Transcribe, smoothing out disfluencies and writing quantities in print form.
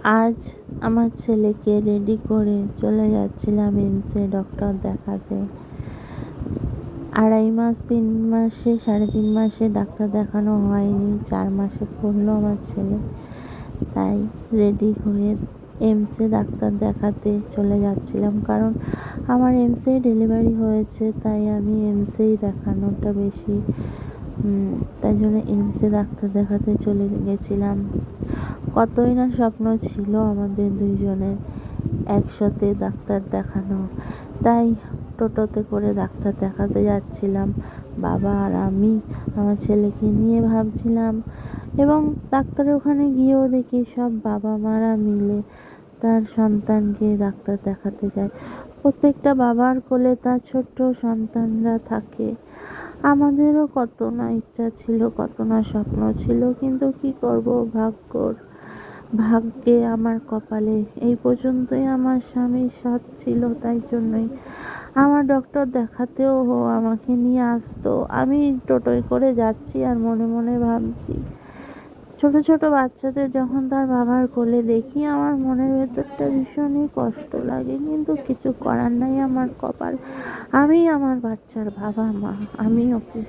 আজ আমার ছেলেকে রেডি করে চলে যাচ্ছিলাম এইমসে ডক্টর দেখাতে। 2.5 মাস 3 মাসে 3.5 মাসে ডাক্তার দেখানো হয়নি, 4 মাসে পড়লো আমার ছেলে। তাই রেডি হয়ে এইমসে ডাক্তার দেখাতে চলে যাচ্ছিলাম, কারণ আমার এইমসেই ডেলিভারি হয়েছে। তাই আমি এইমসেই দেখানোটা বেশি, তাই জন্য এইমসে ডাক্তার দেখাতে চলে গেছিলাম। কতই না স্বপ্ন ছিল আমাদের দুইজনের একসাথে ডাক্তার দেখানো। তাই টোটোতে করে ডাক্তার দেখাতে যাচ্ছিলাম, বাবা আর আমি আমার ছেলেকে নিয়ে ভাবছিলাম। এবং ডাক্তারের ওখানে গিয়েও দেখি সব বাবা মারা মিলে তার সন্তানকে ডাক্তার দেখাতে যায়। প্রত্যেকটা বাবার কোলে তার ছোট্ট সন্তানরা থাকে। আমাদেরও কত না ইচ্ছা ছিল, কত না স্বপ্ন ছিল, কিন্তু কি করব, ভাগ্যে আমার কপালে এই পর্যন্তই আমার স্বামীর সাথ ছিল। তাই জন্যই আমার ডক্টর দেখাতেও আমাকে নিয়ে আসতো। আমি টোটোয় করে যাচ্ছি আর মনে মনে ভাবছি, ছোট ছোট বাচ্চাদের যখন তার বাবার কোলে দেখি আমার মনের ভেতরটা ভীষণই কষ্ট লাগে, কিন্তু কিছু করার নাই, আমার কপাল। আমি আমার বাচ্চার বাবা মা, আমি ওকে